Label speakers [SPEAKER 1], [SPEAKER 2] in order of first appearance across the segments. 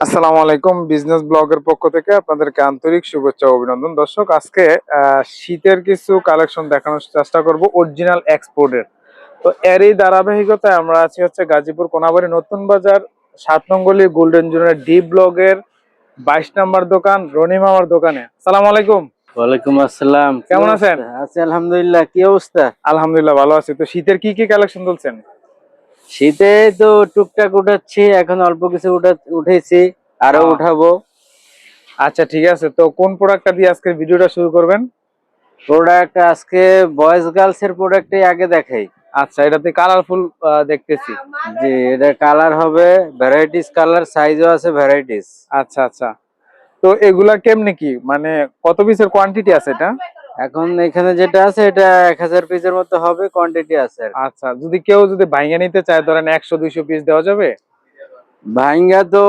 [SPEAKER 1] আসসালামু আলাইকুম। বিজনেস ব্লগের পক্ষ থেকে আপনাদেরকে আন্তরিক শুভেচ্ছা ও অভিনন্দন। দর্শক, আজকে শীতের কিছু কালেকশন দেখানোর চেষ্টা করব অরিজিনাল এক্সপোর্টের। তো এরই ধারাবাহিকতায় আমরা আছি হচ্ছে গাজীপুর কোনাবাড়ি নতুন বাজার 7 নং গলি গোল্ডেন জোনের ডি ব্লগের 22 নম্বর দোকান রনি মামার দোকানে। আসসালামু আলাইকুম।
[SPEAKER 2] ওয়ালাইকুম আসসালাম।
[SPEAKER 1] কেমন আছেন?
[SPEAKER 2] আছি আলহামদুলিল্লাহ। কি অবস্থা?
[SPEAKER 1] আলহামদুলিল্লাহ ভালো আছি। তো শীতের কি কি কালেকশন তুলছেন?
[SPEAKER 2] শীতে তো টুকটাক উঠাচ্ছি, এখন অল্প কিছু উঠেছি, আরো উঠাবো।
[SPEAKER 1] আচ্ছা ঠিক আছে, তো কোন প্রোডাক্টটা দিয়ে আজকের ভিডিওটা শুরু করবেন?
[SPEAKER 2] প্রোডাক্ট আজকে বয়েজ গার্লস এর প্রোডাক্টই আগে দেখাই।
[SPEAKER 1] আচ্ছা, এটাতে কালারফুল দেখতেছি।
[SPEAKER 2] জি, এটা কালার হবে ভ্যারাইটিস কালার, সাইজও আছে ভ্যারাইটিস।
[SPEAKER 1] আচ্ছা আচ্ছা, তো এগুলা কেমনে কি মানে কত পিসের কোয়ান্টিটি আছে এটা?
[SPEAKER 2] এখন এখানে যেটা আছে এটা 1000 পিসের মতো হবে, কোয়ান্টিটি আছে আর কি।
[SPEAKER 1] আচ্ছা, যদি কেউ ভাঙিয়ে নিতে চায়, ধরেন 100-200 পিস দেওয়া যাবে?
[SPEAKER 2] ভাইঙ্গা তো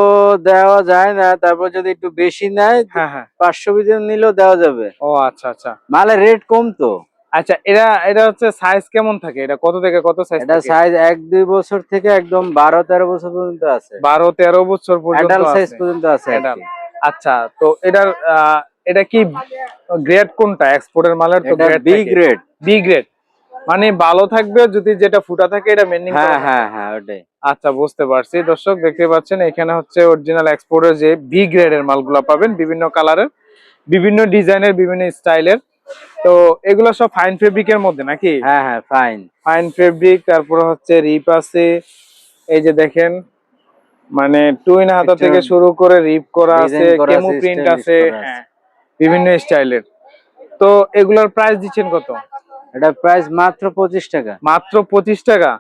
[SPEAKER 2] দেওয়া যায় না, তারপর যদি একটু বেশি নেয়
[SPEAKER 1] হ্যাঁ হ্যাঁ।
[SPEAKER 2] 500 পিসের নিলেও দেওয়া যাবে।
[SPEAKER 1] ও আচ্ছা আচ্ছা।
[SPEAKER 2] মালের রেট কম তো।
[SPEAKER 1] আচ্ছা, এটা হচ্ছে সাইজ কেমন থাকে? এটা কত থেকে কত সাইজ
[SPEAKER 2] এটা
[SPEAKER 1] থাকে?
[SPEAKER 2] সাইজ 1-2 বছর থেকে একদম 12-13 বছর পর্যন্ত আছে।
[SPEAKER 1] 12-13 বছর পর্যন্ত
[SPEAKER 2] অ্যাডাল্ট সাইজ
[SPEAKER 1] আছে।
[SPEAKER 2] পর্যন্ত আছে আর
[SPEAKER 1] Adult।
[SPEAKER 2] কি।
[SPEAKER 1] আচ্ছা, তো এটা কি গ্রেড কোনটা? এক্সপোর্টের মালের তো
[SPEAKER 2] এটা
[SPEAKER 1] গ্রেড
[SPEAKER 2] বি
[SPEAKER 1] থাকে।
[SPEAKER 2] গ্রেড।
[SPEAKER 1] বি গ্রেড মানে ভালো থাকবে, যদি যেটা ফুটা থাকে এটা মেনটেন করা
[SPEAKER 2] হ্যাঁ
[SPEAKER 1] থাকে।
[SPEAKER 2] হ্যাঁ হ্যাঁ, ওটাই।
[SPEAKER 1] আচ্ছা, বুঝতে পারছি। দর্শক দেখতে পাচ্ছেন এখানে হচ্ছে অরিজিনাল এক্সপোর্টের যে বি গ্রেডের মালগুলা পাবেন, বিভিন্ন কালারের, বিভিন্ন ডিজাইনের, বিভিন্ন স্টাইলের। তো এগুলো সব ফাইন ফেব্রিকের মধ্যে নাকি?
[SPEAKER 2] হ্যাঁ হ্যাঁ, ফাইন।
[SPEAKER 1] ফাইন ফেব্রিক, তারপর হচ্ছে রিপ আছে, এই যে দেখেন, মানে টুইন হাতা থেকে শুরু করে রিপ করা আছে,
[SPEAKER 2] ডিজাইন করা
[SPEAKER 1] কেমো
[SPEAKER 2] আছে,
[SPEAKER 1] প্রিন্ট
[SPEAKER 2] স্টাইলিশ
[SPEAKER 1] আছে,
[SPEAKER 2] করা আছে।
[SPEAKER 1] হ্যাঁ, বিভিন্ন স্টাইলের। তো এগুলোর প্রাইস দিচ্ছেন কত?
[SPEAKER 2] এটা প্রাইস মাত্র 25 টাকা।
[SPEAKER 1] মাত্র 25 টাকা।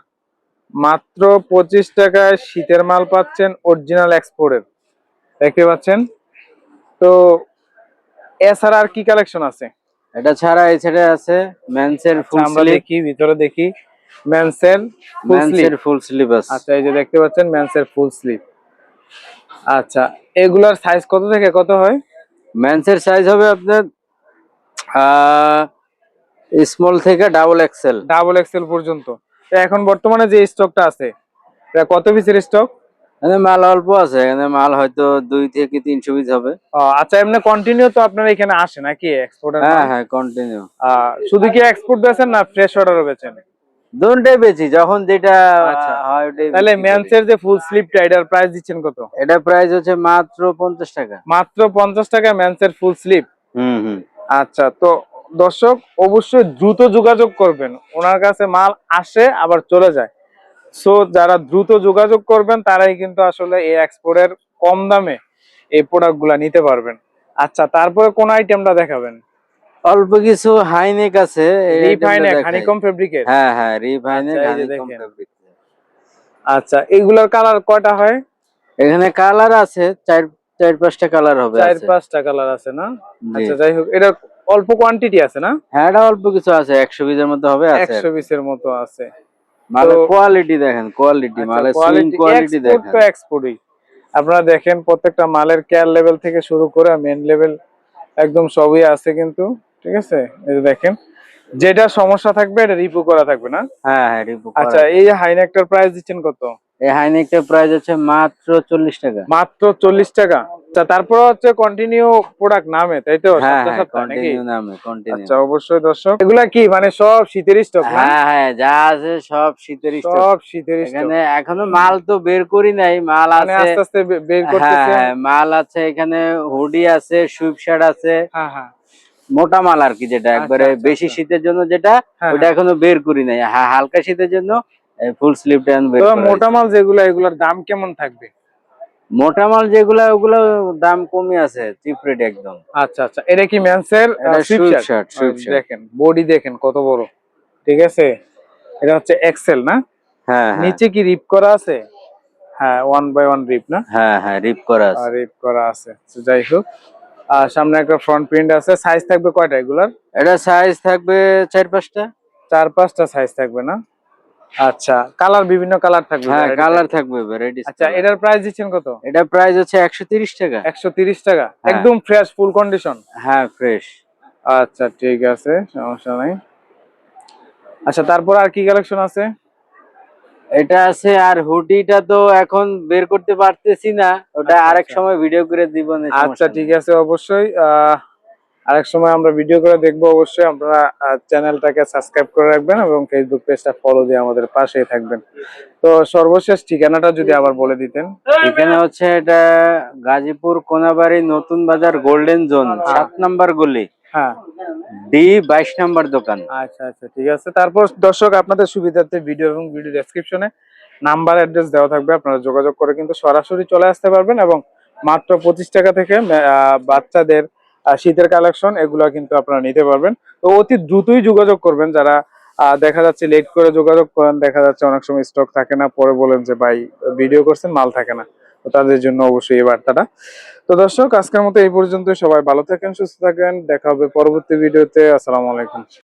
[SPEAKER 1] মাত্র 25 টাকায় শীতের মাল পাচ্ছেন অরিজিনাল এক্সপোর্টের, দেখতে পাচ্ছেন। তো এছাড়া আর কি কালেকশন আছে?
[SPEAKER 2] এটা ছাড়া এই সাইডে আছে মেন্সের
[SPEAKER 1] আচ্ছা,
[SPEAKER 2] ফুল
[SPEAKER 1] আমরা
[SPEAKER 2] স্লিভ।
[SPEAKER 1] দেখি, ভিতরে দেখি। মেন্সের ফুল স্লিভ।
[SPEAKER 2] মেন্সের ফুল স্লিভ আছে।
[SPEAKER 1] আচ্ছা, এই যে দেখতে পাচ্ছেন মেন্সের ফুল স্লিভ। আচ্ছা, এগুলার সাইজ কত থেকে কত হয়?
[SPEAKER 2] মেন্সের সাইজ হবে আপনার স্মল থেকে ডাবল এক্সেল।
[SPEAKER 1] ডাবল এক্সেল পর্যন্ত। তো এখন বর্তমানে যে স্টকটা আছে, এটা কত পিসের স্টক?
[SPEAKER 2] এখানে মাল অল্প আছে, এখানে মাল হয়তো 2 থেকে 300 পিস হবে।
[SPEAKER 1] আচ্ছা, এমনি কন্টিনিউ তো আপনারা এখানে আসে নাকি এক্সপোর্টের মাল?
[SPEAKER 2] হ্যাঁ হ্যাঁ, কন্টিনিউ।
[SPEAKER 1] শুধু কি এক্সপোর্ট বেচেন না ফ্রেশ অর্ডারও বেচেন?
[SPEAKER 2] দুটোই বেচি, যখন যেটা
[SPEAKER 1] আচ্ছা,
[SPEAKER 2] হয় ওটাই
[SPEAKER 1] তাহলে
[SPEAKER 2] বিক্রি করি।
[SPEAKER 1] মেন্সের যে ফুল স্লিভটা, এটার প্রাইস দিচ্ছেন কত?
[SPEAKER 2] এটা প্রাইস হচ্ছে মাত্র 50 টাকা।
[SPEAKER 1] মাত্র 50 টাকা মেন্সের ফুল স্লিভ।
[SPEAKER 2] হুম হুম।
[SPEAKER 1] আচ্ছা, তো দর্শক অবশ্যই দ্রুত যোগাযোগ করবেন, ওনার কাছে মাল আসে আবার চলে যায়। সো যারা দ্রুত যোগাযোগ করবেন তারাই কিন্তু আসলে এই এক্সপোর্টের কম দামে এই প্রোডাক্ট গুলা নিতে পারবেন। আচ্ছা, তারপরে কোন আইটেমটা দেখাবেন?
[SPEAKER 2] অল্প কিছু হাইনেক আছে, এই আইটেমটা
[SPEAKER 1] রিফাইনেক
[SPEAKER 2] দেখাই।
[SPEAKER 1] হানিকম ফেব্রিকের।
[SPEAKER 2] হ্যাঁ হ্যাঁ, রিফাইনেক
[SPEAKER 1] আচ্ছা, এই যে
[SPEAKER 2] হানিকম
[SPEAKER 1] দেখেন।
[SPEAKER 2] ফেব্রিক।
[SPEAKER 1] আচ্ছা, এগুলার কালার কয়টা হয়?
[SPEAKER 2] এখানে কালার আছে 4-5টা কালার হবে আছে।
[SPEAKER 1] 4-5টা কালার আছে না?
[SPEAKER 2] জি।
[SPEAKER 1] আচ্ছা, যাই হোক, এটা অল্প কোয়ান্টিটি আছে না?
[SPEAKER 2] হ্যাঁ, এটা অল্প কিছু আছে, 100 পিসের মধ্যে হবে আছে।
[SPEAKER 1] 100 পিসের মতো আছে।
[SPEAKER 2] মালের
[SPEAKER 1] তো
[SPEAKER 2] কোয়ালিটি দেখেন, কোয়ালিটি
[SPEAKER 1] আচ্ছা,
[SPEAKER 2] মালের সুইং কোয়ালিটি
[SPEAKER 1] এক্সপোর্ট
[SPEAKER 2] দেখেন।
[SPEAKER 1] তো এক্সপোর্টই। আপনারা দেখেন প্রত্যেকটা মালের কেয়ার লেভেল থেকে শুরু করে মেন লেভেল একদম সবই আছে কিন্তু। ঠিক আছে, এই যে দেখেন, যেটা সমস্যা থাকবে এটা রিপু করা থাকবে না?
[SPEAKER 2] হ্যাঁ হ্যাঁ, রিপু
[SPEAKER 1] আচ্ছা,
[SPEAKER 2] করা।
[SPEAKER 1] এই হাইনেকটার প্রাইস দিচ্ছেন কত?
[SPEAKER 2] এই হাইনেকটার প্রাইস হচ্ছে মাত্র 40 টাকা।
[SPEAKER 1] মাত্র 40 টাকা। আচ্ছা, তারপর হচ্ছে কন্টিনিউ প্রোডাক্ট নামে, তাই তো?
[SPEAKER 2] হ্যাঁ
[SPEAKER 1] সপ্তাহে
[SPEAKER 2] হ্যাঁ,
[SPEAKER 1] সপ্তাহে নাকি?
[SPEAKER 2] কন্টিনিউ নামে, কন্টিনিউ।
[SPEAKER 1] আচ্ছা, অবশ্যই দর্শক, এগুলা কি মানে সব শীতের স্টক না?
[SPEAKER 2] হ্যাঁ হ্যাঁ, যা আছে সব শীতের স্টক।
[SPEAKER 1] সব শীতের স্টক।
[SPEAKER 2] এখানে এখনো মাল তো বের করি নাই, মাল
[SPEAKER 1] মানে
[SPEAKER 2] আছে।
[SPEAKER 1] আস্তে আস্তে বের
[SPEAKER 2] হ্যাঁ
[SPEAKER 1] করতেছে।
[SPEAKER 2] হ্যাঁ, মাল আছে, এখানে হুডি আছে, সুইপ শার্ট আছে,
[SPEAKER 1] হ্যাঁ হ্যাঁ।
[SPEAKER 2] মোটা মাল আর কি, যেটা একবারে
[SPEAKER 1] আচ্ছা,
[SPEAKER 2] বেশি
[SPEAKER 1] আচ্ছা।
[SPEAKER 2] শীতের জন্য যেটা,
[SPEAKER 1] হ্যাঁ
[SPEAKER 2] ওটা
[SPEAKER 1] হ্যাঁ।
[SPEAKER 2] এখনো বের করি নাই। হ্যাঁ, হালকা শীতের জন্য ফুল স্লিভটা বের
[SPEAKER 1] তো
[SPEAKER 2] করা
[SPEAKER 1] মোটা
[SPEAKER 2] হয়েছে।
[SPEAKER 1] মাল যেগুলো, এগুলোর দাম কেমন থাকবে?
[SPEAKER 2] মোটা মাল যেগুলা, ওগুলো দাম কমই আছে, চিপ রেট একদম।
[SPEAKER 1] আচ্ছা আচ্ছা, এটা কি মেন্সের
[SPEAKER 2] এটা
[SPEAKER 1] sweep
[SPEAKER 2] sweep
[SPEAKER 1] shirt?
[SPEAKER 2] Shirt, sweep shirt.
[SPEAKER 1] দেখেন বডি দেখেন কত বড়। ঠিক আছে, এটা হচ্ছে এক্সেল না?
[SPEAKER 2] হ্যাঁ হ্যাঁ
[SPEAKER 1] নিচে কি রিপ করা আছে? হ্যাঁ, 1/1 রিপ না?
[SPEAKER 2] হ্যাঁ হ্যাঁ, রিপ করা আছে।
[SPEAKER 1] রিপ করা আছে। তো যাই হোক, আর সামনে একটা ফ্রন্ট প্রিন্ট আছে। সাইজ থাকবে কয়টা এগুলার?
[SPEAKER 2] এটা সাইজ থাকবে 4-5টা।
[SPEAKER 1] 4-5টা সাইজ থাকবে না? আচ্ছা, কালার বিভিন্ন কালার থাকবে,
[SPEAKER 2] হ্যাঁ,
[SPEAKER 1] variety
[SPEAKER 2] কালার
[SPEAKER 1] থাকবে।
[SPEAKER 2] থাকবে, ভ্যারাইটিস
[SPEAKER 1] আচ্ছা,
[SPEAKER 2] কালার।
[SPEAKER 1] এটার প্রাইস দিচ্ছেন কত?
[SPEAKER 2] এটা প্রাইস হচ্ছে 130 টাকা।
[SPEAKER 1] 130 টাকা,
[SPEAKER 2] হ্যাঁ
[SPEAKER 1] একদম ফ্রেশ ফুল কন্ডিশন।
[SPEAKER 2] হ্যাঁ, ফ্রেশ।
[SPEAKER 1] আচ্ছা ঠিক আছে, সমস্যা নাই। আচ্ছা, তারপর আর কি কালেকশন আছে?
[SPEAKER 2] এটা আছে, আর হুডিটা তো এখন বের করতে পারতেছি না, ওটা
[SPEAKER 1] আচ্ছা,
[SPEAKER 2] আরেক
[SPEAKER 1] আচ্ছা।
[SPEAKER 2] সময় ভিডিও করে দিব না,
[SPEAKER 1] আচ্ছা,
[SPEAKER 2] সমস্যা নেই।
[SPEAKER 1] ঠিক আছে, অবশ্যই আরেক সময় আমরা ভিডিও করে দেখবো। অবশ্যই আপনারা চ্যানেলটাকে সাবস্ক্রাইব করে রাখবেন এবং ফেসবুক পেজটা ফলো দিয়ে আমাদের পাশেই থাকবেন। তো সর্বশেষ ঠিকানাটা যদি আবার বলে দিতেন।
[SPEAKER 2] এখানে হচ্ছে এটা গাজীপুর কোনাবাড়ি নতুন বাজার গোল্ডেন জোন 7 নম্বর গলি,
[SPEAKER 1] হ্যাঁ,
[SPEAKER 2] ডি 22 নম্বর দোকান।
[SPEAKER 1] আচ্ছা, আচ্ছা, ঠিক আছে। তারপর দর্শক, আপনাদের সুবিধার্থে ভিডিও এবং ভিডিও ডেসক্রিপশনে নাম্বার অ্যাড্রেস দেওয়া থাকবে, আপনারা যোগাযোগ করে কিন্তু সরাসরি চলে আসতে পারবেন এবং মাত্র 25 টাকা থেকে বাচ্চাদের শীতের কালেকশন এগুলো কিন্তু আপনারা নিতে পারবেন। তো অতি দ্রুতই যোগাযোগ করবেন, যারা দেখা যাচ্ছে লেট করে যোগাযোগ করেন, দেখা যাচ্ছে অনেক সময় স্টক থাকে না, পরে বলেন যে ভাই ভিডিও করছেন মাল থাকে না। তো তাদের জন্য অবশ্যই এই বার্তাটা। তো দর্শক, আজকের মতো এই পর্যন্ত। সবাই ভালো থাকেন, সুস্থ থাকেন, দেখা হবে পরবর্তী ভিডিওতে। আসসালামু আলাইকুম।